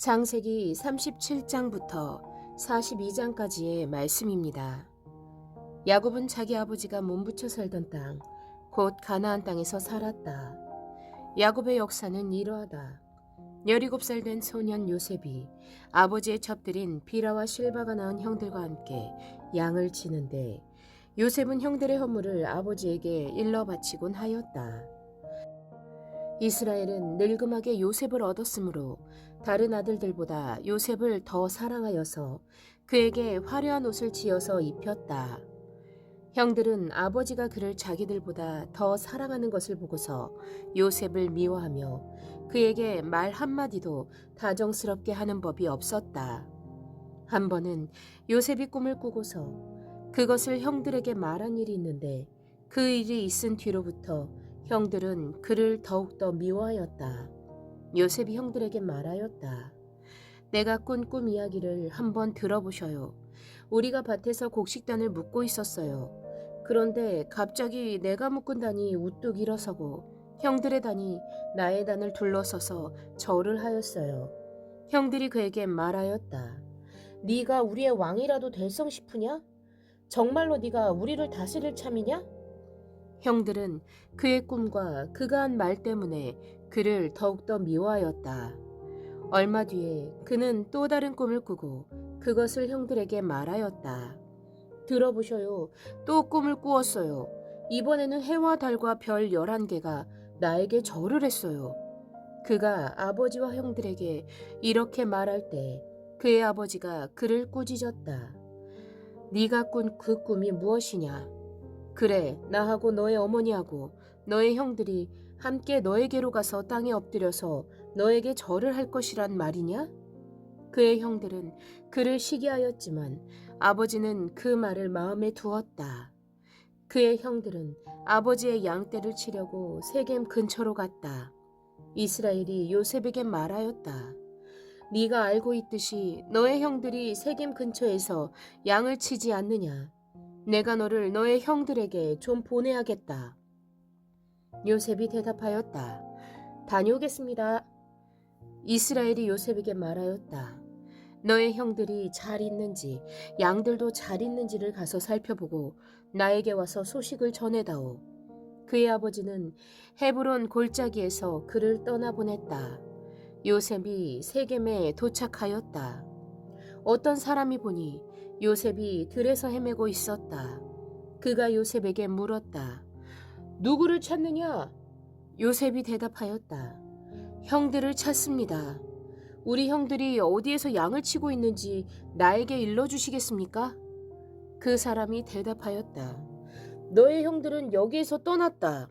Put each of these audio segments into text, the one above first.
창세기 37장부터 42장까지의 말씀입니다. 야곱은 자기 아버지가 몸부쳐 살던 땅, 곧 가나안 땅에서 살았다. 야곱의 역사는 이러하다. 17살 된 소년 요셉이 아버지의 첩들인 비라와 실바가 낳은 형들과 함께 양을 치는데, 요셉은 형들의 허물을 아버지에게 일러 바치곤 하였다. 이스라엘은 늙음하게 요셉을 얻었으므로 다른 아들들보다 요셉을 더 사랑하여서 그에게 화려한 옷을 지어서 입혔다. 형들은 아버지가 그를 자기들보다 더 사랑하는 것을 보고서 요셉을 미워하며 그에게 말 한마디도 다정스럽게 하는 법이 없었다. 한 번은 요셉이 꿈을 꾸고서 그것을 형들에게 말한 일이 있는데, 그 일이 있은 뒤로부터 형들은 그를 더욱더 미워하였다. 요셉이 형들에게 말하였다. 내가 꾼 꿈 이야기를 한번 들어보셔요. 우리가 밭에서 곡식단을 묶고 있었어요. 그런데 갑자기 내가 묶은 단이 우뚝 일어서고 형들의 단이 나의 단을 둘러서서 절을 하였어요. 형들이 그에게 말하였다. 네가 우리의 왕이라도 될성 싶으냐? 정말로 네가 우리를 다스릴 참이냐? 형들은 그의 꿈과 그가 한 말 때문에 그를 더욱더 미워하였다. 얼마 뒤에 그는 또 다른 꿈을 꾸고 그것을 형들에게 말하였다. 들어보셔요. 또 꿈을 꾸었어요. 이번에는 해와 달과 별 11개가 나에게 절을 했어요. 그가 아버지와 형들에게 이렇게 말할 때 그의 아버지가 그를 꾸짖었다. 네가 꾼 그 꿈이 무엇이냐? 그래, 나하고 너의 어머니하고 너의 형들이 함께 너에게로 가서 땅에 엎드려서 너에게 절을 할 것이란 말이냐? 그의 형들은 그를 시기하였지만 아버지는 그 말을 마음에 두었다. 그의 형들은 아버지의 양떼를 치려고 세겜 근처로 갔다. 이스라엘이 요셉에게 말하였다. 네가 알고 있듯이 너의 형들이 세겜 근처에서 양을 치지 않느냐? 내가 너를 너의 형들에게 좀 보내야겠다. 요셉이 대답하였다. 다녀오겠습니다. 이스라엘이 요셉에게 말하였다. 너의 형들이 잘 있는지 양들도 잘 있는지를 가서 살펴보고 나에게 와서 소식을 전해다오. 그의 아버지는 헤브론 골짜기에서 그를 떠나보냈다. 요셉이 세겜에 도착하였다. 어떤 사람이 보니 요셉이 들에서 헤매고 있었다. 그가 요셉에게 물었다. 누구를 찾느냐? 요셉이 대답하였다. 형들을 찾습니다. 우리 형들이 어디에서 양을 치고 있는지 나에게 일러주시겠습니까? 그 사람이 대답하였다. 너의 형들은 여기에서 떠났다.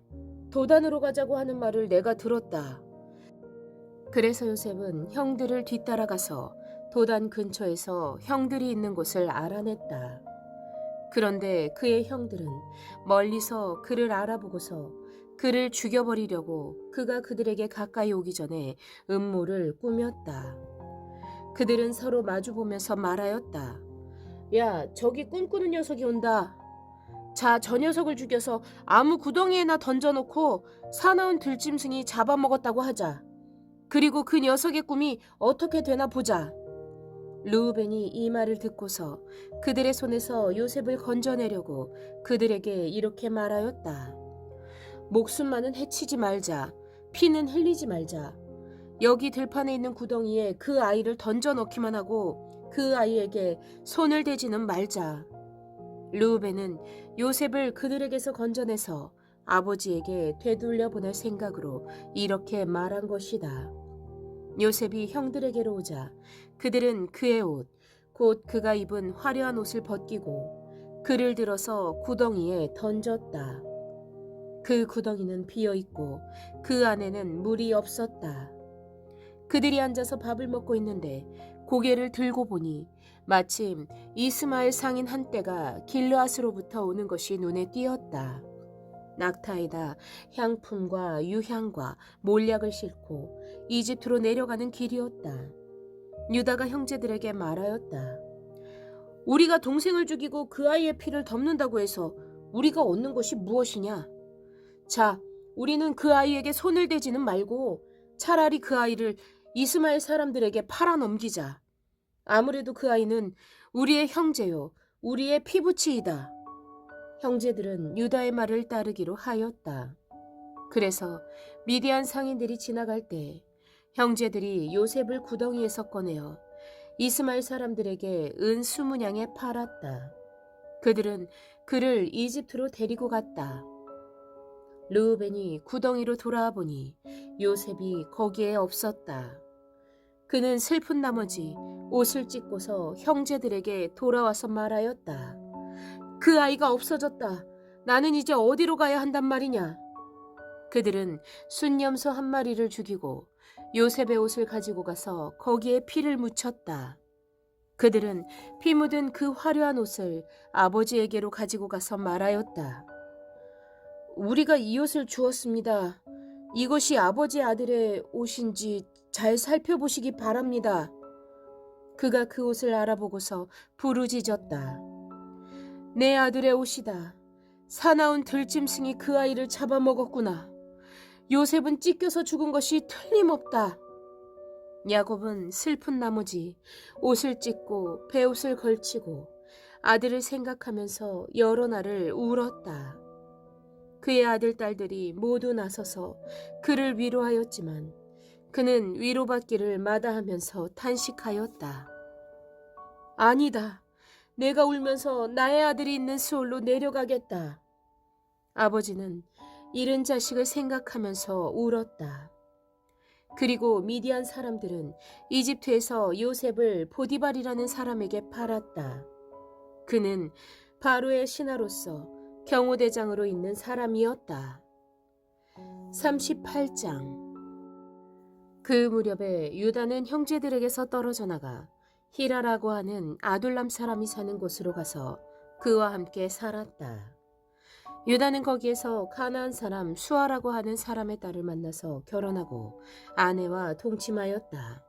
도단으로 가자고 하는 말을 내가 들었다. 그래서 요셉은 형들을 뒤따라가서 도단 근처에서 형들이 있는 곳을 알아냈다. 그런데 그의 형들은 멀리서 그를 알아보고서 그를 죽여버리려고 그가 그들에게 가까이 오기 전에 음모를 꾸몄다. 그들은 서로 마주보면서 말하였다. 야, 저기 꿈꾸는 녀석이 온다. 자, 저 녀석을 죽여서 아무 구덩이에나 던져놓고 사나운 들짐승이 잡아먹었다고 하자. 그리고 그 녀석의 꿈이 어떻게 되나 보자. 르우벤이 이 말을 듣고서 그들의 손에서 요셉을 건져내려고 그들에게 이렇게 말하였다. 목숨만은 해치지 말자. 피는 흘리지 말자. 여기 들판에 있는 구덩이에 그 아이를 던져 넣기만 하고 그 아이에게 손을 대지는 말자. 르우벤은 요셉을 그들에게서 건져내서 아버지에게 되돌려 보낼 생각으로 이렇게 말한 것이다. 요셉이 형들에게로 오자 그들은 그의 옷, 곧 그가 입은 화려한 옷을 벗기고 그를 들어서 구덩이에 던졌다. 그 구덩이는 비어있고 그 안에는 물이 없었다. 그들이 앉아서 밥을 먹고 있는데 고개를 들고 보니 마침 이스마엘 상인 한 떼가 길르앗으로부터 오는 것이 눈에 띄었다. 낙타에다 향품과 유향과 몰약을 싣고 이집트로 내려가는 길이었다. 유다가 형제들에게 말하였다. 우리가 동생을 죽이고 그 아이의 피를 덮는다고 해서 우리가 얻는 것이 무엇이냐? 자, 우리는 그 아이에게 손을 대지는 말고 차라리 그 아이를 이스마엘 사람들에게 팔아 넘기자. 아무래도 그 아이는 우리의 형제요, 우리의 피부치이다. 형제들은 유다의 말을 따르기로 하였다. 그래서 미디안 상인들이 지나갈 때 형제들이 요셉을 구덩이에서 꺼내어 이스마엘 사람들에게 은 20냥에 팔았다. 그들은 그를 이집트로 데리고 갔다. 르우벤이 구덩이로 돌아와 보니 요셉이 거기에 없었다. 그는 슬픈 나머지 옷을 찢고서 형제들에게 돌아와서 말하였다. 그 아이가 없어졌다. 나는 이제 어디로 가야 한단 말이냐? 그들은 순념소 한 마리를 죽이고 요셉의 옷을 가지고 가서 거기에 피를 묻혔다. 그들은 피 묻은 그 화려한 옷을 아버지에게로 가지고 가서 말하였다. 우리가 이 옷을 주었습니다. 이것이 아버지 아들의 옷인지 잘 살펴보시기 바랍니다. 그가 그 옷을 알아보고서 부르짖었다. 내 아들의 옷이다. 사나운 들짐승이 그 아이를 잡아먹었구나. 요셉은 찢겨서 죽은 것이 틀림없다. 야곱은 슬픈 나머지 옷을 찢고 베옷을 걸치고 아들을 생각하면서 여러 날을 울었다. 그의 아들 딸들이 모두 나서서 그를 위로하였지만 그는 위로받기를 마다하면서 탄식하였다. 아니다. 내가 울면서 나의 아들이 있는 수올로 내려가겠다. 아버지는 잃은 자식을 생각하면서 울었다. 그리고 미디안 사람들은 이집트에서 요셉을 보디발이라는 사람에게 팔았다. 그는 바로의 신하로서 경호대장으로 있는 사람이었다. 38장. 그 무렵에 유다는 형제들에게서 떨어져 나가 히라라고 하는 아둘람 사람이 사는 곳으로 가서 그와 함께 살았다. 유다는 거기에서 가나안 사람 수아라고 하는 사람의 딸을 만나서 결혼하고 아내와 동침하였다.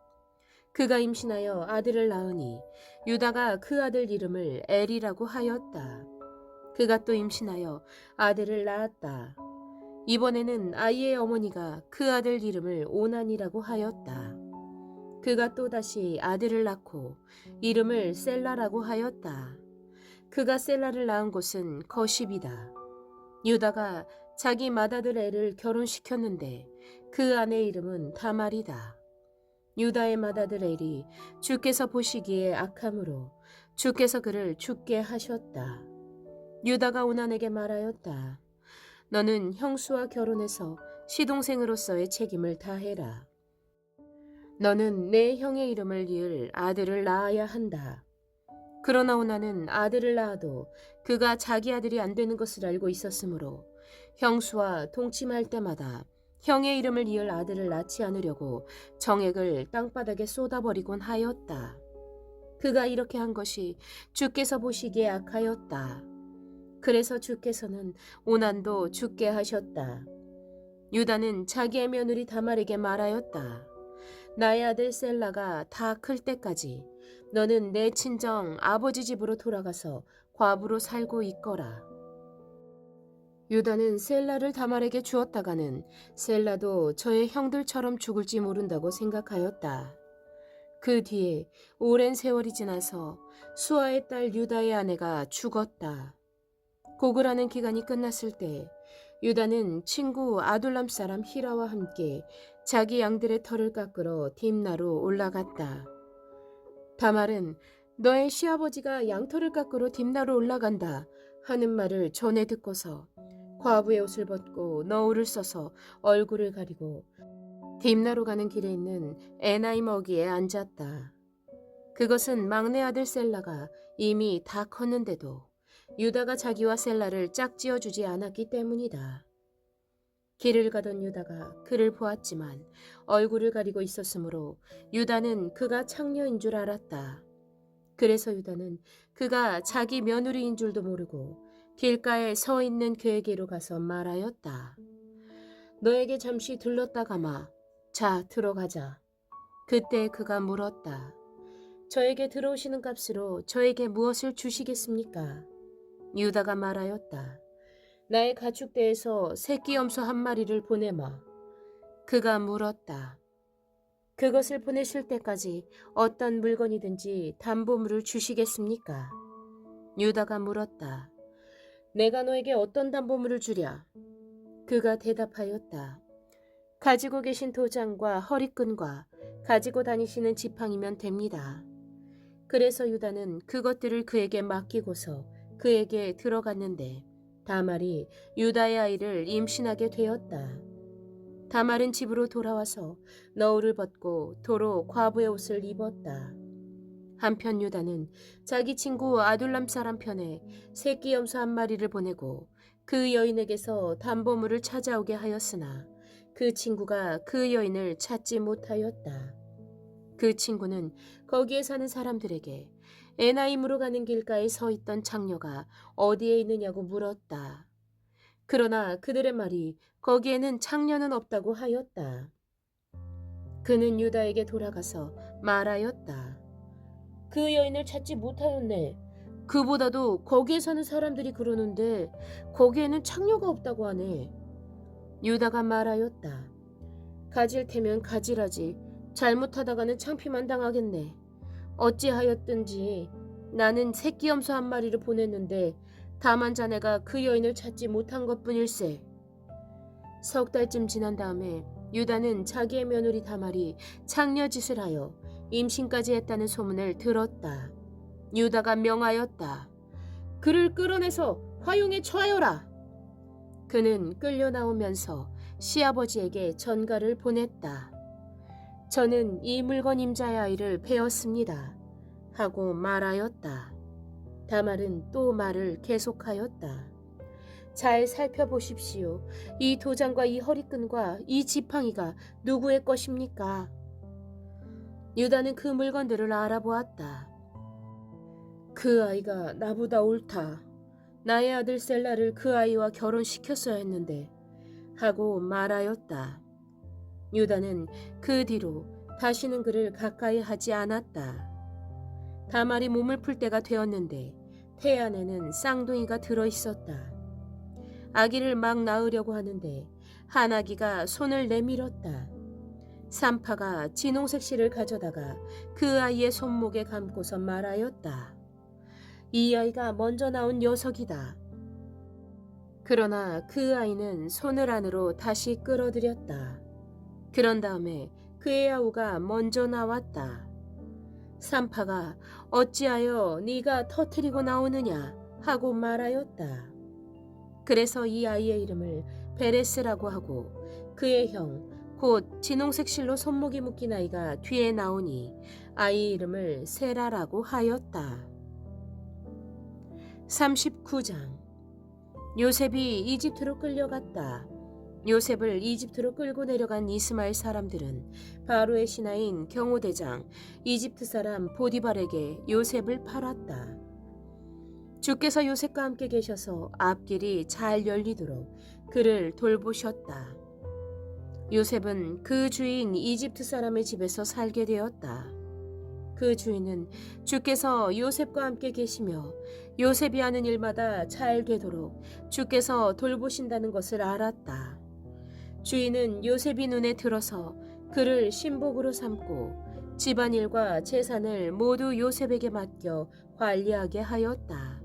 그가 임신하여 아들을 낳으니 유다가 그 아들 이름을 엘이라고 하였다. 그가 또 임신하여 아들을 낳았다. 이번에는 아이의 어머니가 그 아들 이름을 오난이라고 하였다. 그가 또다시 아들을 낳고 이름을 셀라라고 하였다. 그가 셀라를 낳은 곳은 거십이다. 유다가 자기 맏아들 엘을 결혼시켰는데 그 아내 이름은 다말이다. 유다의 맏아들 엘이 주께서 보시기에 악함으로 주께서 그를 죽게 하셨다. 유다가 오난에게 말하였다. 너는 형수와 결혼해서 시동생으로서의 책임을 다해라. 너는 내 형의 이름을 이을 아들을 낳아야 한다. 그러나 오나는 아들을 낳아도 그가 자기 아들이 안 되는 것을 알고 있었으므로 형수와 동침할 때마다 형의 이름을 이을 아들을 낳지 않으려고 정액을 땅바닥에 쏟아버리곤 하였다. 그가 이렇게 한 것이 주께서 보시기에 악하였다. 그래서 주께서는 오난도 죽게 하셨다. 유다는 자기의 며느리 다말에게 말하였다. 나의 아들 셀라가 다 클 때까지 너는 내 친정 아버지 집으로 돌아가서 과부로 살고 있거라. 유다는 셀라를 다말에게 주었다가는 셀라도 저의 형들처럼 죽을지 모른다고 생각하였다. 그 뒤에 오랜 세월이 지나서 수아의 딸 유다의 아내가 죽었다. 고글하는 기간이 끝났을 때 유다는 친구 아둘람 사람 히라와 함께 자기 양들의 털을 깎으러 딥나로 올라갔다. 다말은 너의 시아버지가 양털을 깎으러 딥나로 올라간다 하는 말을 전해 듣고서 과부의 옷을 벗고 너울을 써서 얼굴을 가리고 딥나로 가는 길에 있는 에나임 어귀에 앉았다. 그것은 막내 아들 셀라가 이미 다 컸는데도 유다가 자기와 셀라를 짝지어주지 않았기 때문이다. 길을 가던 유다가 그를 보았지만 얼굴을 가리고 있었으므로 유다는 그가 창녀인 줄 알았다. 그래서 유다는 그가 자기 며느리인 줄도 모르고 길가에 서 있는 그에게로 가서 말하였다. 너에게 잠시 들렀다 가마. 자, 들어가자. 그때 그가 물었다. 저에게 들어오시는 값으로 저에게 무엇을 주시겠습니까? 유다가 말하였다. 나의 가축대에서 새끼 염소 한 마리를 보내마. 그가 물었다. 그것을 보내실 때까지 어떤 물건이든지 담보물을 주시겠습니까? 유다가 물었다. 내가 너에게 어떤 담보물을 주랴? 그가 대답하였다. 가지고 계신 도장과 허리끈과 가지고 다니시는 지팡이면 됩니다. 그래서 유다는 그것들을 그에게 맡기고서 그에게 들어갔는데 다말이 유다의 아이를 임신하게 되었다. 다말은 집으로 돌아와서 너울을 벗고 도로 과부의 옷을 입었다. 한편 유다는 자기 친구 아둘람 사람 편에 새끼 염소 한 마리를 보내고 그 여인에게서 담보물을 찾아오게 하였으나 그 친구가 그 여인을 찾지 못하였다. 그 친구는 거기에 사는 사람들에게 에나임으로 가는 길가에 서 있던 장녀가 어디에 있느냐고 물었다. 그러나 그들의 말이 거기에는 장녀는 없다고 하였다. 그는 유다에게 돌아가서 말하였다. 그 여인을 찾지 못하였네. 그보다도 거기에 사는 사람들이 그러는데 거기에는 창녀가 없다고 하네. 유다가 말하였다. 가질 테면 가지라지. 잘못하다가는 창피만 당하겠네. 어찌하였든지 나는 새끼 염소 한 마리를 보냈는데 다만 자네가 그 여인을 찾지 못한 것뿐일세. 석 달쯤 지난 다음에 유다는 자기의 며느리 다말이 창녀짓을 하여 임신까지 했다는 소문을 들었다. 유다가 명하였다. 그를 끌어내서 화용에 처하여라. 그는 끌려 나오면서 시아버지에게 전가를 보냈다. 저는 이 물건 임자의 아이를 베었습니다. 하고 말하였다. 다말은 또 말을 계속하였다. 잘 살펴보십시오. 이 도장과 이 허리끈과 이 지팡이가 누구의 것입니까? 유다는 그 물건들을 알아보았다. 그 아이가 나보다 옳다. 나의 아들 셀라를 그 아이와 결혼시켰어야 했는데 하고 말하였다. 유다는 그 뒤로 다시는 그를 가까이 하지 않았다. 다말이 몸을 풀 때가 되었는데 태 안에는 쌍둥이가 들어있었다. 아기를 막 낳으려고 하는데 한 아기가 손을 내밀었다. 산파가 진홍색 실을 가져다가 그 아이의 손목에 감고서 말하였다. 이 아이가 먼저 나온 녀석이다. 그러나 그 아이는 손을 안으로 다시 끌어들였다. 그런 다음에 그의 아우가 먼저 나왔다. 산파가 어찌하여 네가 터뜨리고 나오느냐 하고 말하였다. 그래서 이 아이의 이름을 베레스라고 하고 그의 형 곧 진홍색 실로 손목이 묶인 아이가 뒤에 나오니 아이 이름을 세라라고 하였다. 39장. 요셉이 이집트로 끌려갔다. 요셉을 이집트로 끌고 내려간 이스마엘 사람들은 바로의 신하인 경호대장 이집트 사람 보디발에게 요셉을 팔았다. 주께서 요셉과 함께 계셔서 앞길이 잘 열리도록 그를 돌보셨다. 요셉은 그 주인 이집트 사람의 집에서 살게 되었다. 그 주인은 주께서 요셉과 함께 계시며 요셉이 하는 일마다 잘 되도록 주께서 돌보신다는 것을 알았다. 주인은 요셉이 눈에 들어서 그를 신복으로 삼고 집안일과 재산을 모두 요셉에게 맡겨 관리하게 하였다.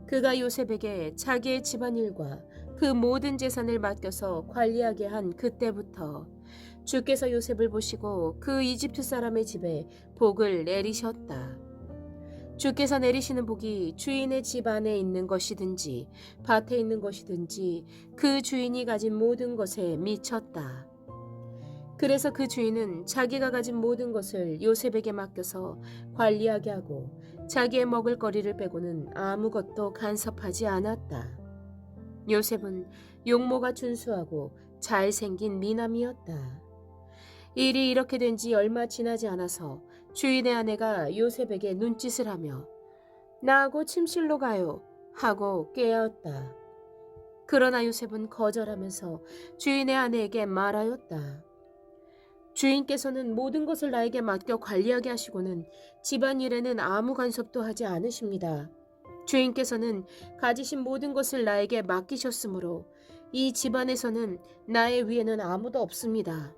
그가 요셉에게 자기의 집안일과 그 모든 재산을 맡겨서 관리하게 한 그때부터 주께서 요셉을 보시고 그 이집트 사람의 집에 복을 내리셨다. 주께서 내리시는 복이 주인의 집 안에 있는 것이든지 밭에 있는 것이든지 그 주인이 가진 모든 것에 미쳤다. 그래서 그 주인은 자기가 가진 모든 것을 요셉에게 맡겨서 관리하게 하고 자기의 먹을 거리를 빼고는 아무것도 간섭하지 않았다. 요셉은 용모가 준수하고 잘생긴 미남이었다. 일이 이렇게 된 지 얼마 지나지 않아서 주인의 아내가 요셉에게 눈짓을 하며 나하고 침실로 가요 하고 깨었다. 그러나 요셉은 거절하면서 주인의 아내에게 말하였다. 주인께서는 모든 것을 나에게 맡겨 관리하게 하시고는 집안일에는 아무 간섭도 하지 않으십니다. 주인께서는 가지신 모든 것을 나에게 맡기셨으므로 이 집안에서는 나의 위에는 아무도 없습니다.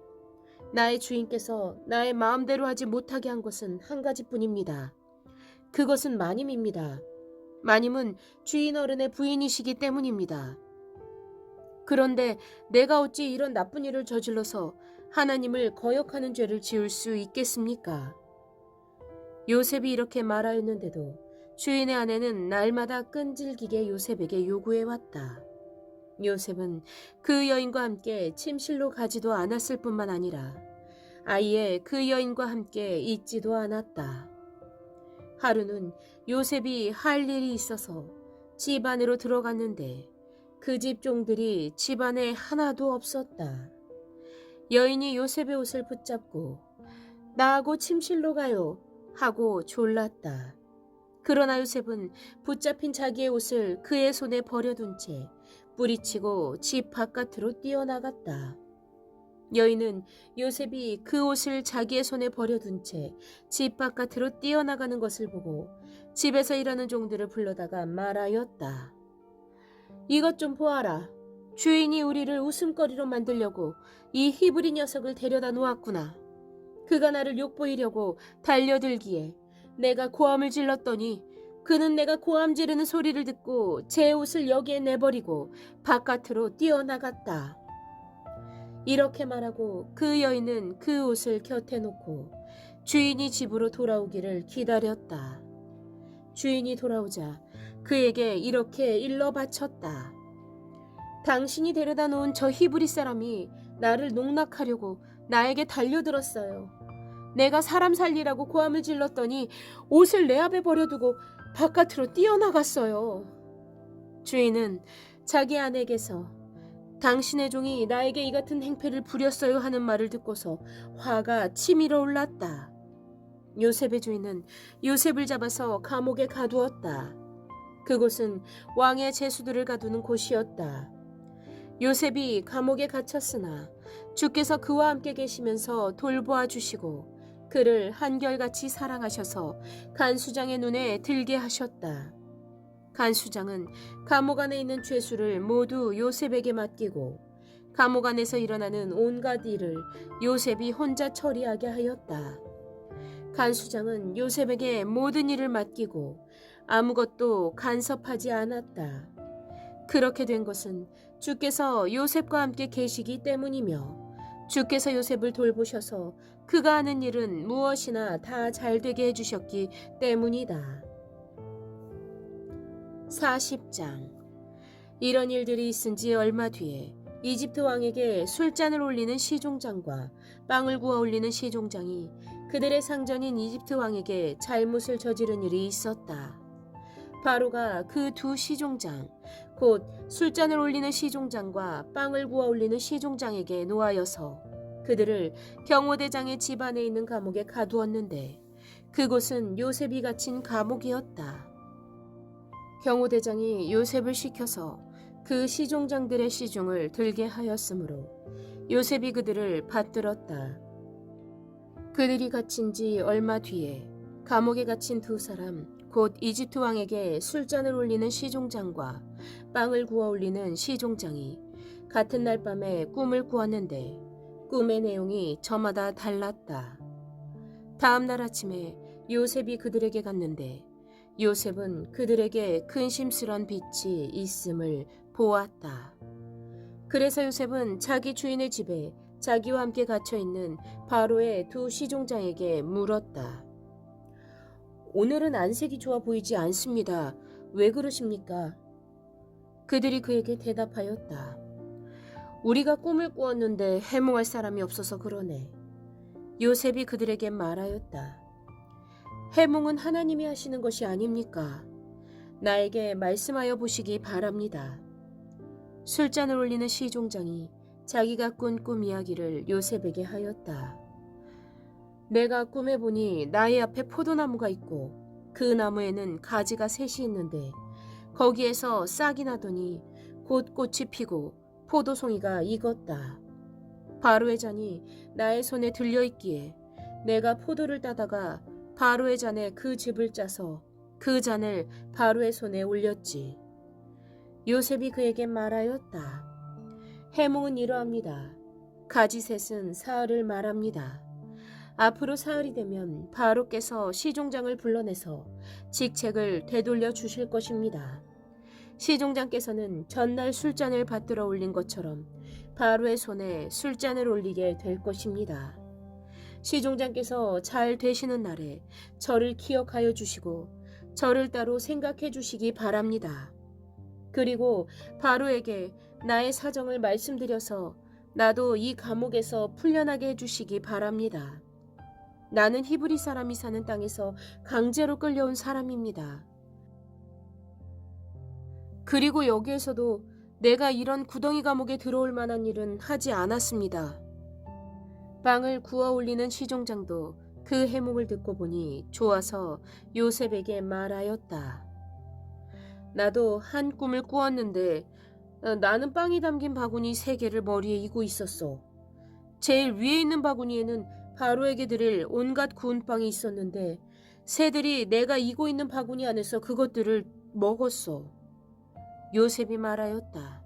나의 주인께서 나의 마음대로 하지 못하게 한 것은 한 가지뿐입니다. 그것은 마님입니다. 마님은 주인 어른의 부인이시기 때문입니다. 그런데 내가 어찌 이런 나쁜 일을 저질러서 하나님을 거역하는 죄를 지을 수 있겠습니까? 요셉이 이렇게 말하였는데도 주인의 아내는 날마다 끈질기게 요셉에게 요구해왔다. 요셉은 그 여인과 함께 침실로 가지도 않았을 뿐만 아니라 아예 그 여인과 함께 있지도 않았다. 하루는 요셉이 할 일이 있어서 집 안으로 들어갔는데 그 집 종들이 집 안에 하나도 없었다. 여인이 요셉의 옷을 붙잡고 나하고 침실로 가요 하고 졸랐다. 그러나 요셉은 붙잡힌 자기의 옷을 그의 손에 버려둔 채 뿌리치고 집 바깥으로 뛰어나갔다. 여인은 요셉이 그 옷을 자기의 손에 버려둔 채 집 바깥으로 뛰어나가는 것을 보고 집에서 일하는 종들을 불러다가 말하였다. 이것 좀 보아라. 주인이 우리를 웃음거리로 만들려고 이 히브리 녀석을 데려다 놓았구나. 그가 나를 욕보이려고 달려들기에 내가 고함을 질렀더니 그는 내가 고함 지르는 소리를 듣고 제 옷을 여기에 내버리고 바깥으로 뛰어나갔다. 이렇게 말하고 그 여인은 그 옷을 곁에 놓고 주인이 집으로 돌아오기를 기다렸다. 주인이 돌아오자 그에게 이렇게 일러 바쳤다. 당신이 데려다 놓은 저 히브리 사람이 나를 농락하려고 나에게 달려들었어요. 내가 사람 살리라고 고함을 질렀더니 옷을 내 앞에 버려두고 바깥으로 뛰어나갔어요. 주인은 자기 아내에게서 당신의 종이 나에게 이 같은 행패를 부렸어요 하는 말을 듣고서 화가 치밀어 올랐다. 요셉의 주인은 요셉을 잡아서 감옥에 가두었다. 그곳은 왕의 제수들을 가두는 곳이었다. 요셉이 감옥에 갇혔으나 주께서 그와 함께 계시면서 돌보아 주시고 그를 한결같이 사랑하셔서 간수장의 눈에 들게 하셨다. 간수장은 감옥 안에 있는 죄수를 모두 요셉에게 맡기고 감옥 안에서 일어나는 온갖 일을 요셉이 혼자 처리하게 하였다. 간수장은 요셉에게 모든 일을 맡기고 아무것도 간섭하지 않았다. 그렇게 된 것은 주께서 요셉과 함께 계시기 때문이며 주께서 요셉을 돌보셔서 그가 하는 일은 무엇이나 다 잘되게 해주셨기 때문이다. 40장. 이런 일들이 있은 지 얼마 뒤에 이집트 왕에게 술잔을 올리는 시종장과 빵을 구워 올리는 시종장이 그들의 상전인 이집트 왕에게 잘못을 저지른 일이 있었다. 바로가 그 두 시종장, 곧 술잔을 올리는 시종장과 빵을 구워 올리는 시종장에게 노하여서 그들을 경호대장의 집 안에 있는 감옥에 가두었는데 그곳은 요셉이 갇힌 감옥이었다. 경호대장이 요셉을 시켜서 그 시종장들의 시중을 들게 하였으므로 요셉이 그들을 받들었다. 그들이 갇힌 지 얼마 뒤에 감옥에 갇힌 두 사람 곧 이집트 왕에게 술잔을 올리는 시종장과 빵을 구워 올리는 시종장이 같은 날 밤에 꿈을 꾸었는데 꿈의 내용이 저마다 달랐다. 다음 날 아침에 요셉이 그들에게 갔는데 요셉은 그들에게 근심스런 빛이 있음을 보았다. 그래서 요셉은 자기 주인의 집에 자기와 함께 갇혀있는 바로의 두 시종장에게 물었다. 오늘은 안색이 좋아 보이지 않습니다. 왜 그러십니까? 그들이 그에게 대답하였다. 우리가 꿈을 꾸었는데 해몽할 사람이 없어서 그러네. 요셉이 그들에게 말하였다. 해몽은 하나님이 하시는 것이 아닙니까? 나에게 말씀하여 보시기 바랍니다. 술잔을 올리는 시종장이 자기가 꾼 꿈 이야기를 요셉에게 하였다. 내가 꿈에 보니 나의 앞에 포도나무가 있고 그 나무에는 가지가 셋이 있는데 거기에서 싹이 나더니 곧 꽃이 피고 포도송이가 익었다. 바로의 잔이 나의 손에 들려있기에 내가 포도를 따다가 바로의 잔에 그 즙을 짜서 그 잔을 바로의 손에 올렸지. 요셉이 그에게 말하였다. 해몽은 이러합니다. 가지셋은 사흘을 말합니다. 앞으로 사흘이 되면 바로께서 시종장을 불러내서 직책을 되돌려 주실 것입니다. 시종장께서는 전날 술잔을 받들어 올린 것처럼 바로의 손에 술잔을 올리게 될 것입니다. 시종장께서 잘 되시는 날에 저를 기억하여 주시고 저를 따로 생각해 주시기 바랍니다. 그리고 바로에게 나의 사정을 말씀드려서 나도 이 감옥에서 풀려나게 해주시기 바랍니다. 나는 히브리 사람이 사는 땅에서 강제로 끌려온 사람입니다. 그리고 여기에서도 내가 이런 구덩이 감옥에 들어올 만한 일은 하지 않았습니다. 빵을 구워 올리는 시종장도 그 해몽을 듣고 보니 좋아서 요셉에게 말하였다. 나도 한 꿈을 꾸었는데 나는 빵이 담긴 바구니 3개를 머리에 이고 있었어. 제일 위에 있는 바구니에는 바로에게 드릴 온갖 구운 빵이 있었는데 새들이 내가 이고 있는 바구니 안에서 그것들을 먹었어. 요셉이 말하였다.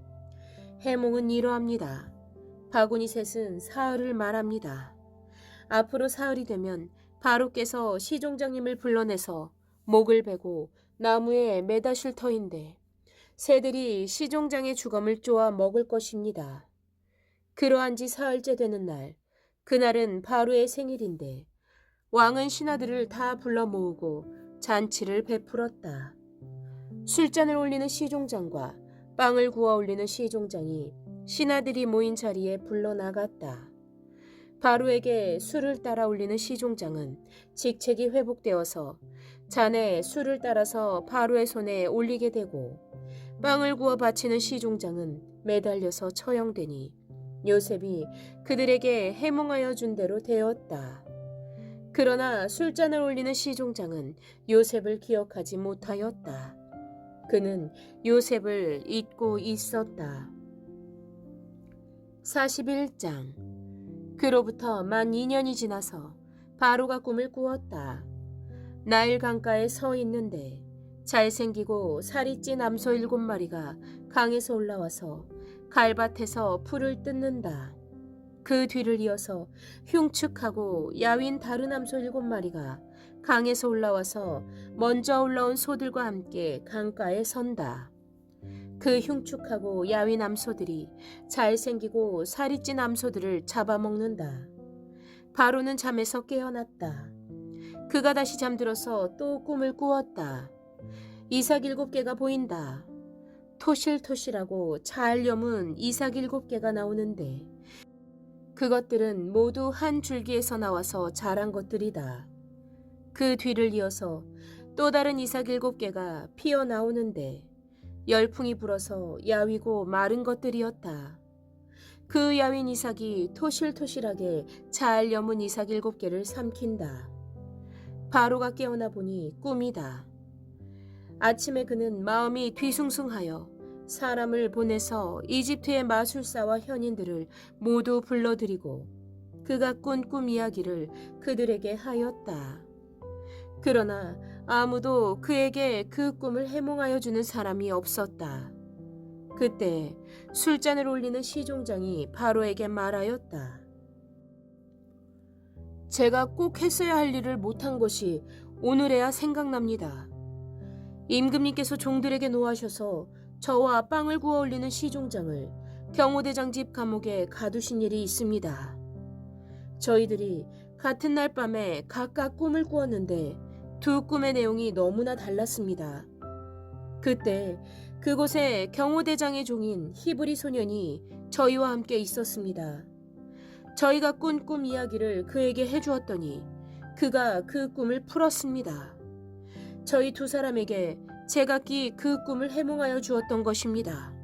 해몽은 이러합니다. 바구니 셋은 사흘을 말합니다. 앞으로 사흘이 되면 바로께서 시종장님을 불러내서 목을 베고 나무에 매다실 터인데 새들이 시종장의 주검을 쪼아 먹을 것입니다. 그러한 지 사흘째 되는 날, 그날은 바로의 생일인데 왕은 신하들을 다 불러 모으고 잔치를 베풀었다. 술잔을 올리는 시종장과 빵을 구워 올리는 시종장이 신하들이 모인 자리에 불러나갔다. 바로에게 술을 따라 올리는 시종장은 직책이 회복되어서 잔에 술을 따라서 바로의 손에 올리게 되고 빵을 구워 바치는 시종장은 매달려서 처형되니 요셉이 그들에게 해몽하여 준 대로 되었다. 그러나 술잔을 올리는 시종장은 요셉을 기억하지 못하였다. 그는 요셉을 잊고 있었다. 41장. 그로부터 만 2년이 지나서 바로가 꿈을 꾸었다. 나일 강가에 서 있는데 잘생기고 살이 찐 암소 7마리가 강에서 올라와서 갈밭에서 풀을 뜯는다. 그 뒤를 이어서 흉측하고 야윈 다른 암소 7마리가 강에서 올라와서 먼저 올라온 소들과 함께 강가에 선다. 그 흉측하고 야윈 암소들이 잘생기고 살이 찐 암소들을 잡아먹는다. 바로는 잠에서 깨어났다. 그가 다시 잠들어서 또 꿈을 꾸었다. 이삭 7개가 보인다. 토실토실하고 잘 여문 이삭 7개가 나오는데 그것들은 모두 한 줄기에서 나와서 자란 것들이다. 그 뒤를 이어서 또 다른 이삭 7개가 피어나오는데 열풍이 불어서 야위고 마른 것들이었다. 그 야윈 이삭이 토실토실하게 잘 여문 이삭 7개를 삼킨다. 바로가 깨어나 보니 꿈이다. 아침에 그는 마음이 뒤숭숭하여 사람을 보내서 이집트의 마술사와 현인들을 모두 불러들이고 그가 꾼 꿈 이야기를 그들에게 하였다. 그러나 아무도 그에게 그 꿈을 해몽하여 주는 사람이 없었다. 그때 술잔을 올리는 시종장이 바로에게 말하였다. 제가 꼭 했어야 할 일을 못한 것이 오늘에야 생각납니다. 임금님께서 종들에게 노하셔서 저와 빵을 구워 올리는 시종장을 경호대장 집 감옥에 가두신 일이 있습니다. 저희들이 같은 날 밤에 각각 꿈을 꾸었는데 두 꿈의 내용이 너무나 달랐습니다. 그때 그곳에 경호대장의 종인 히브리 소년이 저희와 함께 있었습니다. 저희가 꾼 꿈 이야기를 그에게 해주었더니 그가 그 꿈을 풀었습니다. 저희 두 사람에게 제각기 그 꿈을 해몽하여 주었던 것입니다.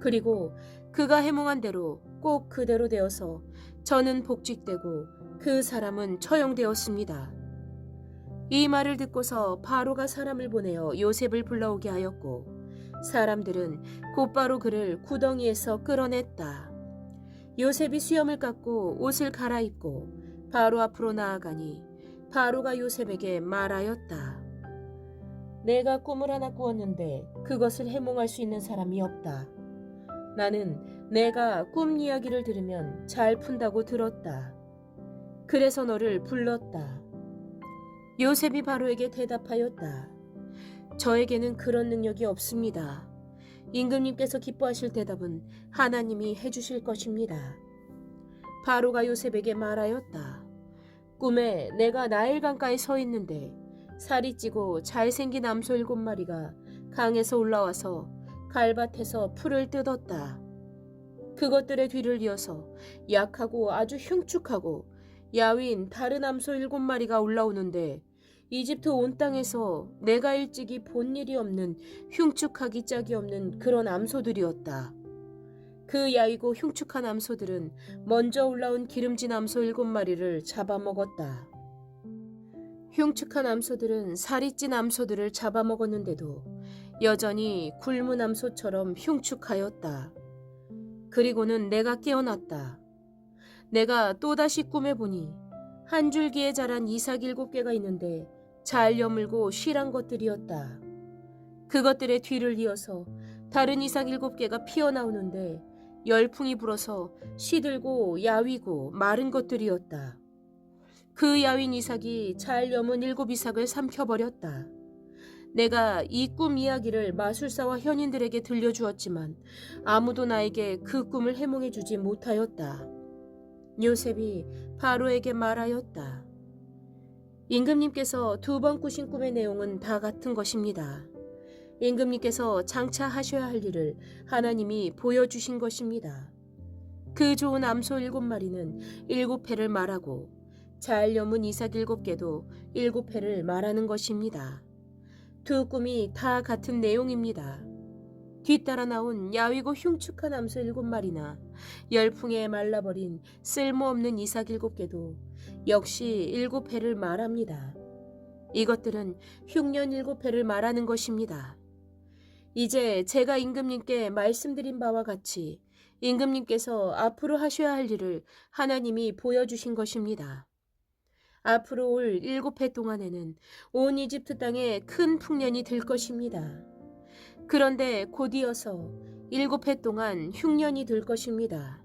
그리고 그가 해몽한 대로 꼭 그대로 되어서 저는 복직되고 그 사람은 처형되었습니다. 이 말을 듣고서 바로가 사람을 보내어 요셉을 불러오게 하였고 사람들은 곧바로 그를 구덩이에서 끌어냈다. 요셉이 수염을 깎고 옷을 갈아입고 바로 앞으로 나아가니 바로가 요셉에게 말하였다. 내가 꿈을 하나 꾸었는데 그것을 해몽할 수 있는 사람이 없다. 나는 내가 꿈 이야기를 들으면 잘 푼다고 들었다. 그래서 너를 불렀다. 요셉이 바로에게 대답하였다. 저에게는 그런 능력이 없습니다. 임금님께서 기뻐하실 대답은 하나님이 해주실 것입니다. 바로가 요셉에게 말하였다. 꿈에 내가 나일 강가에 서 있는데 살이 찌고 잘생긴 암소 7마리가 강에서 올라와서 갈밭에서 풀을 뜯었다. 그것들의 뒤를 이어서 약하고 아주 흉측하고 야윈 다른 암소 7마리가 올라오는데 이집트 온 땅에서 내가 일찍이 본 일이 없는 흉측하기 짝이 없는 그런 암소들이었다. 그 야위고 흉측한 암소들은 먼저 올라온 기름진 암소 7마리를 잡아먹었다. 흉측한 암소들은 살이 찐 암소들을 잡아먹었는데도 여전히 굶은 암소처럼 흉측하였다. 그리고는 내가 깨어났다. 내가 또다시 꿈에 보니 한 줄기에 자란 이삭 7개가 있는데 잘 여물고 실한 것들이었다. 그것들의 뒤를 이어서 다른 이삭 7개가 피어나오는데 열풍이 불어서 시들고 야위고 마른 것들이었다. 그 야윈 이삭이 잘 여문 7이삭을 삼켜버렸다. 내가 이 꿈 이야기를 마술사와 현인들에게 들려주었지만 아무도 나에게 그 꿈을 해몽해주지 못하였다. 요셉이 바로에게 말하였다. 임금님께서 2번 꾸신 꿈의 내용은 다 같은 것입니다. 임금님께서 장차 하셔야 할 일을 하나님이 보여주신 것입니다. 그 좋은 암소 7마리는 7회를 말하고 잘 여문 이삭 7개도 7회를 말하는 것입니다. 두 꿈이 다 같은 내용입니다. 뒤따라 나온 야위고 흉측한 암소 7마리나 열풍에 말라버린 쓸모없는 이삭 7개도 역시 7회를 말합니다. 이것들은 흉년 7회를 말하는 것입니다. 이제 제가 임금님께 말씀드린 바와 같이 임금님께서 앞으로 하셔야 할 일을 하나님이 보여주신 것입니다. 앞으로 올 7회 동안에는 온 이집트 땅에 큰 풍년이 들 것입니다. 그런데 곧이어서 7회 동안 흉년이 들 것입니다.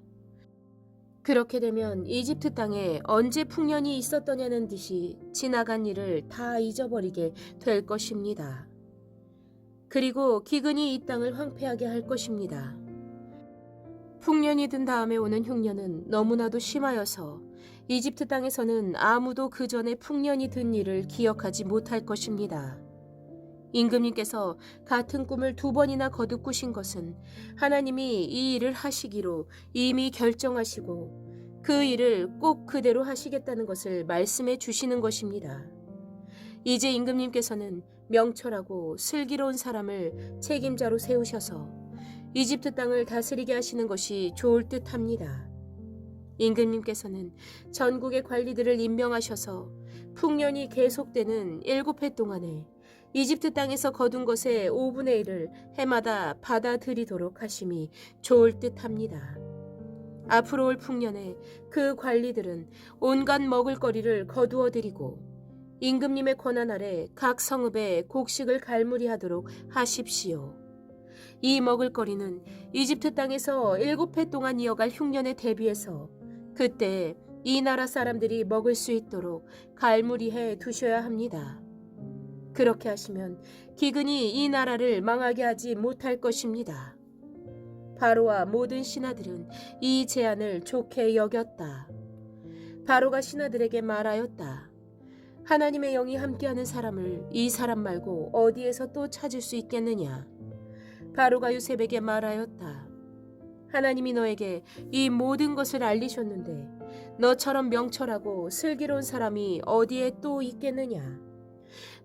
그렇게 되면 이집트 땅에 언제 풍년이 있었더냐는 듯이 지나간 일을 다 잊어버리게 될 것입니다. 그리고 기근이 이 땅을 황폐하게 할 것입니다. 풍년이 든 다음에 오는 흉년은 너무나도 심하여서 이집트 땅에서는 아무도 그 전에 풍년이 든 일을 기억하지 못할 것입니다. 임금님께서 같은 꿈을 2번이나 거듭 꾸신 것은 하나님이 이 일을 하시기로 이미 결정하시고 그 일을 꼭 그대로 하시겠다는 것을 말씀해 주시는 것입니다. 이제 임금님께서는 명철하고 슬기로운 사람을 책임자로 세우셔서 이집트 땅을 다스리게 하시는 것이 좋을 듯합니다. 임금님께서는 전국의 관리들을 임명하셔서 풍년이 계속되는 7회 동안에 이집트 땅에서 거둔 것의 5분의 1을 해마다 받아들이도록 하심이 좋을 듯합니다. 앞으로 올 풍년에 그 관리들은 온갖 먹을거리를 거두어 드리고 임금님의 권한 아래 각 성읍에 곡식을 갈무리하도록 하십시오. 이 먹을거리는 이집트 땅에서 7회 동안 이어갈 흉년에 대비해서 그때 이 나라 사람들이 먹을 수 있도록 갈무리해 두셔야 합니다. 그렇게 하시면 기근이 이 나라를 망하게 하지 못할 것입니다. 바로와 모든 신하들은 이 제안을 좋게 여겼다. 바로가 신하들에게 말하였다. 하나님의 영이 함께하는 사람을 이 사람 말고 어디에서 또 찾을 수 있겠느냐. 바로가 요셉에게 말하였다. 하나님이 너에게 이 모든 것을 알리셨는데 너처럼 명철하고 슬기로운 사람이 어디에 또 있겠느냐.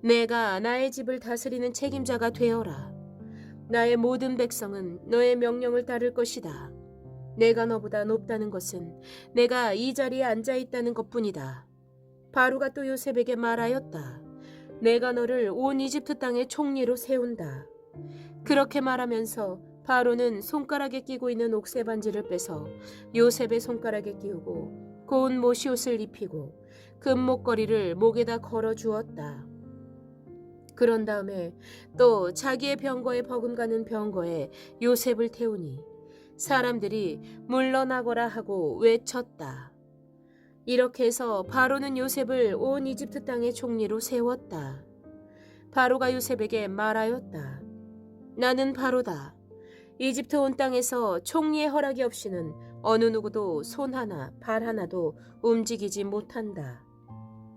내가 나의 집을 다스리는 책임자가 되어라. 나의 모든 백성은 너의 명령을 따를 것이다. 내가 너보다 높다는 것은 내가 이 자리에 앉아 있다는 것뿐이다. 바로가 또 요셉에게 말하였다. 내가 너를 온 이집트 땅의 총리로 세운다. 그렇게 말하면서 바로는 손가락에 끼고 있는 옥새 반지를 빼서 요셉의 손가락에 끼우고 고운 모시옷을 입히고 금목걸이를 목에다 걸어 주었다. 그런 다음에 또 자기의 병거에 버금가는 병거에 요셉을 태우니 사람들이 물러나거라 하고 외쳤다. 이렇게 해서 바로는 요셉을 온 이집트 땅의 총리로 세웠다. 바로가 요셉에게 말하였다. 나는 바로다. 이집트 온 땅에서 총리의 허락이 없이는 어느 누구도 손 하나 발 하나도 움직이지 못한다.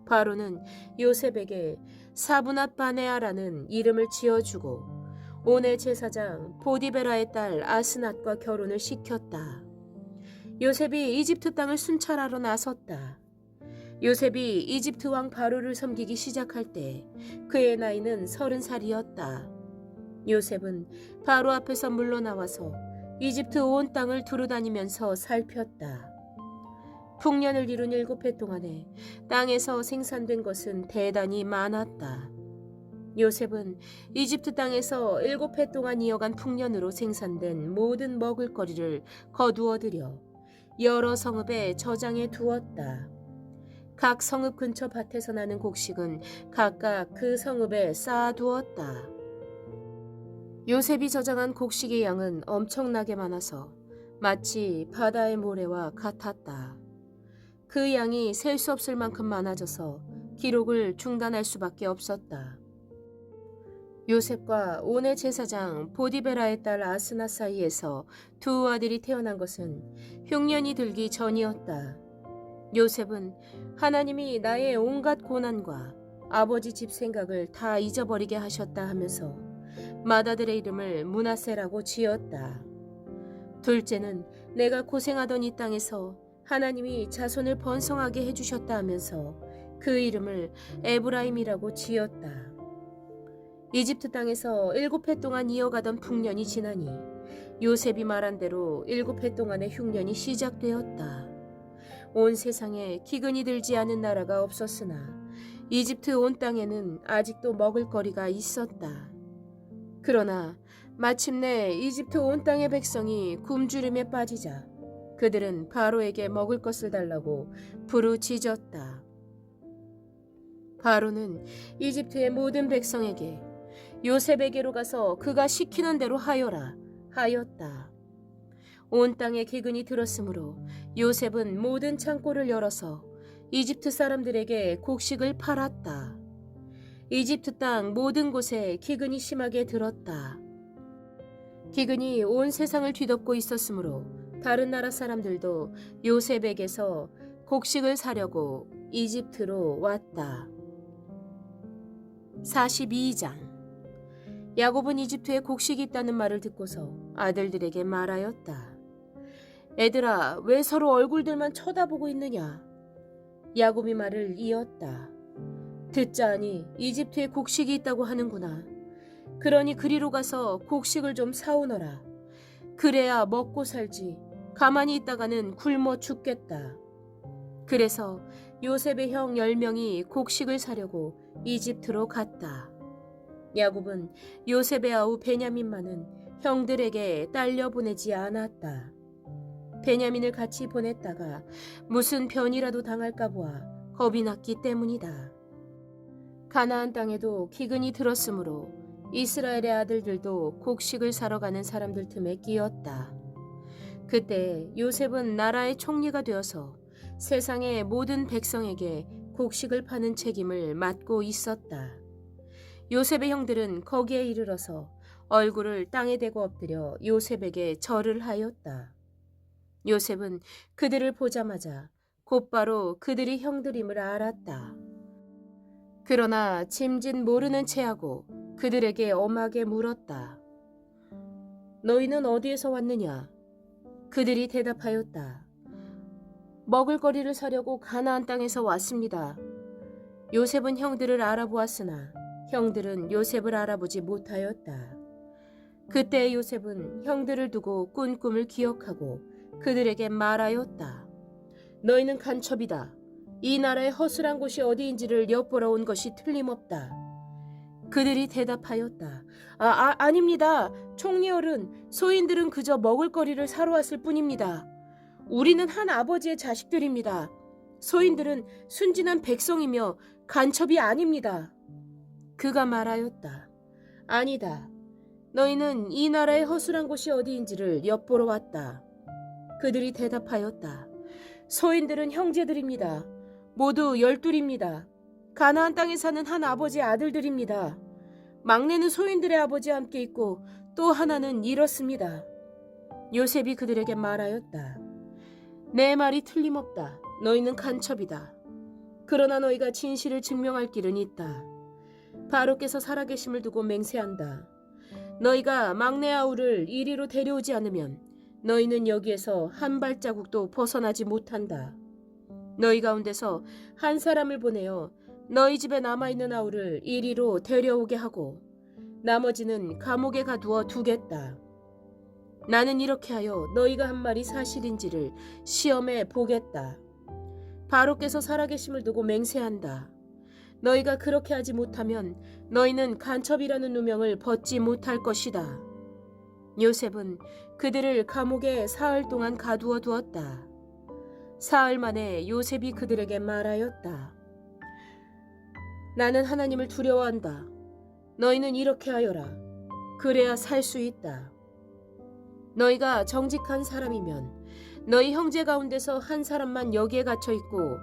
바로는 요셉에게 사브낫 바네아라는 이름을 지어주고 온의 제사장 보디베라의 딸 아스낫과 결혼을 시켰다. 요셉이 이집트 땅을 순찰하러 나섰다. 요셉이 이집트 왕 바로를 섬기기 시작할 때 그의 나이는 30살이었다. 요셉은 바로 앞에서 물러나와서 이집트 온 땅을 두루다니면서 살폈다. 풍년을 이룬 7해 동안에 땅에서 생산된 것은 대단히 많았다. 요셉은 이집트 땅에서 7해 동안 이어간 풍년으로 생산된 모든 먹을거리를 거두어 들여 여러 성읍에 저장해 두었다. 각 성읍 근처 밭에서 나는 곡식은 각각 그 성읍에 쌓아두었다. 요셉이 저장한 곡식의 양은 엄청나게 많아서 마치 바다의 모래와 같았다. 그 양이 셀 수 없을 만큼 많아져서 기록을 중단할 수밖에 없었다. 요셉과 온의 제사장 보디베라의 딸 아스나 사이에서 두 아들이 태어난 것은 흉년이 들기 전이었다. 요셉은 하나님이 나의 온갖 고난과 아버지 집 생각을 다 잊어버리게 하셨다 하면서 맏아들의 이름을 므낫세라고 지었다. 둘째는 내가 고생하던 이 땅에서 하나님이 자손을 번성하게 해주셨다 하면서 그 이름을 에브라임이라고 지었다. 이집트 땅에서 7해 동안 이어가던 풍년이 지나니 요셉이 말한 대로 7해 동안의 흉년이 시작되었다. 온 세상에 기근이 들지 않은 나라가 없었으나 이집트 온 땅에는 아직도 먹을거리가 있었다. 그러나 마침내 이집트 온 땅의 백성이 굶주림에 빠지자 그들은 바로에게 먹을 것을 달라고 부르짖었다. 바로는 이집트의 모든 백성에게 요셉에게로 가서 그가 시키는 대로 하여라 하였다. 온 땅에 기근이 들었으므로 요셉은 모든 창고를 열어서 이집트 사람들에게 곡식을 팔았다. 이집트 땅 모든 곳에 기근이 심하게 들었다. 기근이 온 세상을 뒤덮고 있었으므로 다른 나라 사람들도 요셉에게서 곡식을 사려고 이집트로 왔다. 42장 야곱은 이집트에 곡식이 있다는 말을 듣고서 아들들에게 말하였다. 애들아, 왜 서로 얼굴들만 쳐다보고 있느냐? 야곱이 말을 이었다. 듣자 하니 이집트에 곡식이 있다고 하는구나. 그러니 그리로 가서 곡식을 좀 사오너라. 그래야 먹고 살지. 가만히 있다가는 굶어 죽겠다. 그래서 요셉의 형 10명이 곡식을 사려고 이집트로 갔다. 야곱은 요셉의 아우 베냐민만은 형들에게 딸려 보내지 않았다. 베냐민을 같이 보냈다가 무슨 변이라도 당할까 보아 겁이 났기 때문이다. 가나안 땅에도 기근이 들었으므로 이스라엘의 아들들도 곡식을 사러 가는 사람들 틈에 끼었다. 그때 요셉은 나라의 총리가 되어서 세상의 모든 백성에게 곡식을 파는 책임을 맡고 있었다. 요셉의 형들은 거기에 이르러서 얼굴을 땅에 대고 엎드려 요셉에게 절을 하였다. 요셉은 그들을 보자마자 곧바로 그들이 형들임을 알았다. 그러나 짐짓 모르는 체하고 그들에게 엄하게 물었다. 너희는 어디에서 왔느냐? 그들이 대답하였다. 먹을거리를 사려고 가나안 땅에서 왔습니다. 요셉은 형들을 알아보았으나 형들은 요셉을 알아보지 못하였다. 그때 요셉은 형들을 두고 꾼 꿈을 기억하고 그들에게 말하였다. 너희는 간첩이다. 이 나라의 허술한 곳이 어디인지를 엿보러 온 것이 틀림없다. 그들이 대답하였다. 아닙니다. 총리어른, 소인들은 그저 먹을거리를 사러 왔을 뿐입니다. 우리는 한 아버지의 자식들입니다. 소인들은 순진한 백성이며 간첩이 아닙니다. 그가 말하였다. 아니다. 너희는 이 나라의 허술한 곳이 어디인지를 엿보러 왔다. 그들이 대답하였다. 소인들은 형제들입니다. 모두 12입니다. 가나안 땅에 사는 한 아버지의 아들들입니다. 막내는 소인들의 아버지와 함께 있고 또 하나는 이렇습니다. 요셉이 그들에게 말하였다. 내 말이 틀림없다. 너희는 간첩이다. 그러나 너희가 진실을 증명할 길은 있다. 바로께서 살아계심을 두고 맹세한다. 너희가 막내 아우를 이리로 데려오지 않으면 너희는 여기에서 한 발자국도 벗어나지 못한다. 너희 가운데서 한 사람을 보내어 너희 집에 남아있는 아우를 이리로 데려오게 하고 나머지는 감옥에 가두어 두겠다. 나는 이렇게 하여 너희가 한 말이 사실인지를 시험해 보겠다. 바로께서 살아계심을 두고 맹세한다. 너희가 그렇게 하지 못하면 너희는 간첩이라는 누명을 벗지 못할 것이다. 요셉은 그들을 감옥에 사흘 동안 가두어 두었다. 사흘 만에 요셉이 그들에게 말하였다. 나는 하나님을 두려워한다. 너희는 이렇게 하여라. 그래야 살 수 있다. 너희가 정직한 사람이면 너희 형제 가운데서 한 사람만 여기에 갇혀 있고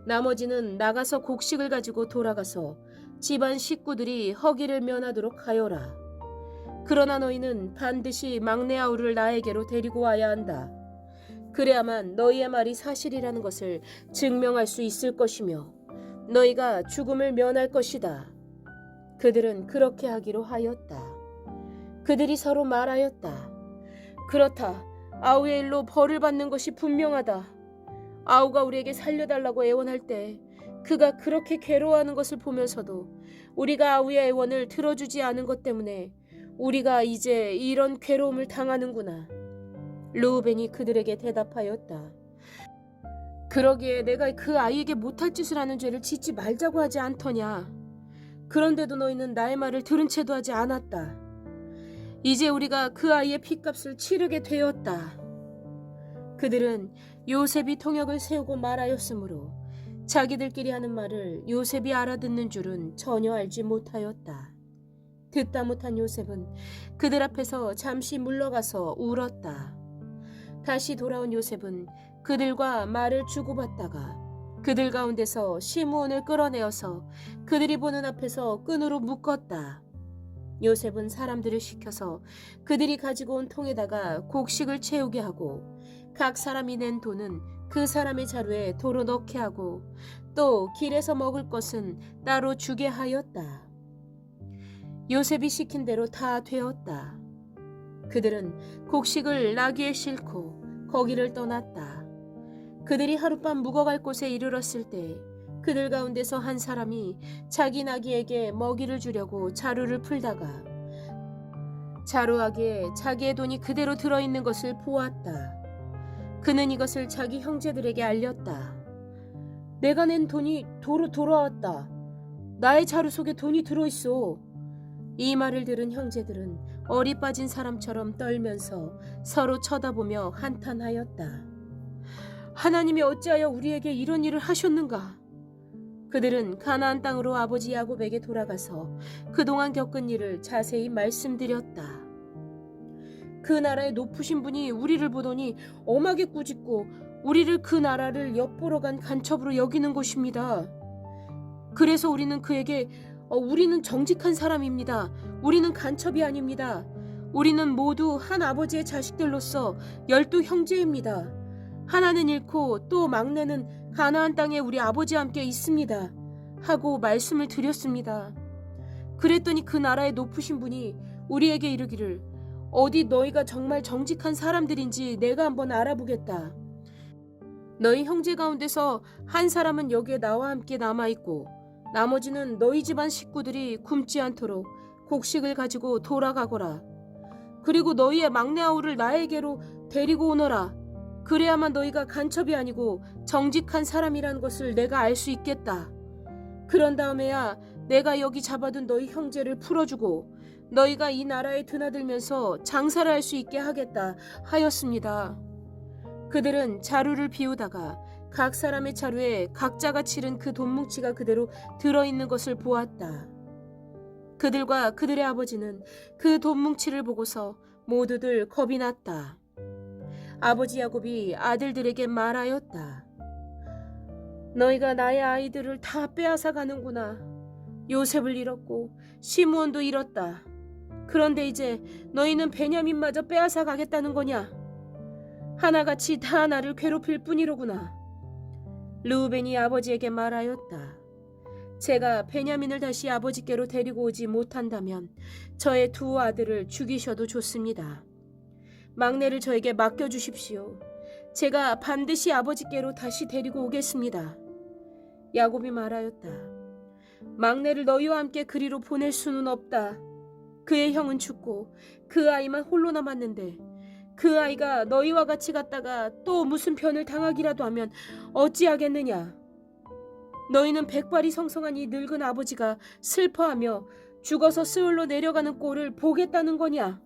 나머지는 나가서 곡식을 가지고 돌아가서 집안 식구들이 허기를 면하도록 하여라. 그러나 너희는 반드시 막내 아우를 나에게로 데리고 와야 한다. 그래야만 너희의 말이 사실이라는 것을 증명할 수 있을 것이며 너희가 죽음을 면할 것이다. 그들은 그렇게 하기로 하였다. 그들이 서로 말하였다. 그렇다. 아우의 일로 벌을 받는 것이 분명하다. 아우가 우리에게 살려달라고 애원할 때 그가 그렇게 괴로워하는 것을 보면서도 우리가 아우의 애원을 들어주지 않은 것 때문에 우리가 이제 이런 괴로움을 당하는구나. 르우벤이 그들에게 대답하였다. 그러기에 내가 그 아이에게 못할 짓을 하는 죄를 짓지 말자고 하지 않더냐. 그런데도 너희는 나의 말을 들은 채도 하지 않았다. 이제 우리가 그 아이의 핏값을 치르게 되었다. 그들은 요셉이 통역을 세우고 말하였으므로 자기들끼리 하는 말을 요셉이 알아듣는 줄은 전혀 알지 못하였다. 듣다 못한 요셉은 그들 앞에서 잠시 물러가서 울었다. 다시 돌아온 요셉은 그들과 말을 주고받다가 그들 가운데서 시므온을 끌어내어서 그들이 보는 앞에서 끈으로 묶었다. 요셉은 사람들을 시켜서 그들이 가지고 온 통에다가 곡식을 채우게 하고 각 사람이 낸 돈은 그 사람의 자루에 도로 넣게 하고 또 길에서 먹을 것은 따로 주게 하였다. 요셉이 시킨 대로 다 되었다. 그들은 곡식을 나귀에 싣고 거기를 떠났다. 그들이 하룻밤 묵어갈 곳에 이르렀을 때 그들 가운데서 한 사람이 자기 나귀에게 먹이를 주려고 자루를 풀다가 자루아기에 자기의 돈이 그대로 들어있는 것을 보았다. 그는 이것을 자기 형제들에게 알렸다. 내가 낸 돈이 도로 돌아왔다. 나의 자루 속에 돈이 들어있어. 이 말을 들은 형제들은 어리 빠진 사람처럼 떨면서 서로 쳐다보며 한탄하였다. 하나님이 어찌하여 우리에게 이런 일을 하셨는가? 그들은 가나안 땅으로 아버지 야곱에게 돌아가서 그동안 겪은 일을 자세히 말씀드렸다. 그 나라의 높으신 분이 우리를 보더니 엄하게 꾸짖고 우리를 그 나라를 엿보러 간 간첩으로 여기는 것입니다. 그래서 우리는 그에게 우리는 정직한 사람입니다. 우리는 간첩이 아닙니다. 우리는 모두 한 아버지의 자식들로서 12 형제입니다. 하나는 잃고 또 막내는 가나안 땅에 우리 아버지와 함께 있습니다. 하고 말씀을 드렸습니다. 그랬더니 그 나라의 높으신 분이 우리에게 이르기를 어디 너희가 정말 정직한 사람들인지 내가 한번 알아보겠다. 너희 형제 가운데서 한 사람은 여기에 나와 함께 남아있고 나머지는 너희 집안 식구들이 굶지 않도록 곡식을 가지고 돌아가거라. 그리고 너희의 막내 아우를 나에게로 데리고 오너라. 그래야만 너희가 간첩이 아니고 정직한 사람이라는 것을 내가 알 수 있겠다. 그런 다음에야 내가 여기 잡아둔 너희 형제를 풀어주고 너희가 이 나라에 드나들면서 장사를 할 수 있게 하겠다 하였습니다. 그들은 자루를 비우다가 각 사람의 자루에 각자가 치른 그 돈뭉치가 그대로 들어있는 것을 보았다. 그들과 그들의 아버지는 그 돈 뭉치를 보고서 모두들 겁이 났다. 아버지 야곱이 아들들에게 말하였다. 너희가 나의 아이들을 다 빼앗아 가는구나. 요셉을 잃었고 시므온도 잃었다. 그런데 이제 너희는 베냐민마저 빼앗아 가겠다는 거냐? 하나같이 다 나를 괴롭힐 뿐이로구나. 르우벤이 아버지에게 말하였다. 제가 베냐민을 다시 아버지께로 데리고 오지 못한다면 저의 두 아들을 죽이셔도 좋습니다. 막내를 저에게 맡겨주십시오. 제가 반드시 아버지께로 다시 데리고 오겠습니다. 야곱이 말하였다. 막내를 너희와 함께 그리로 보낼 수는 없다. 그의 형은 죽고 그 아이만 홀로 남았는데 그 아이가 너희와 같이 갔다가 또 무슨 변을 당하기라도 하면 어찌하겠느냐. 너희는 백발이 성성한 이 늙은 아버지가 슬퍼하며 죽어서 스울로 내려가는 꼴을 보겠다는 거냐.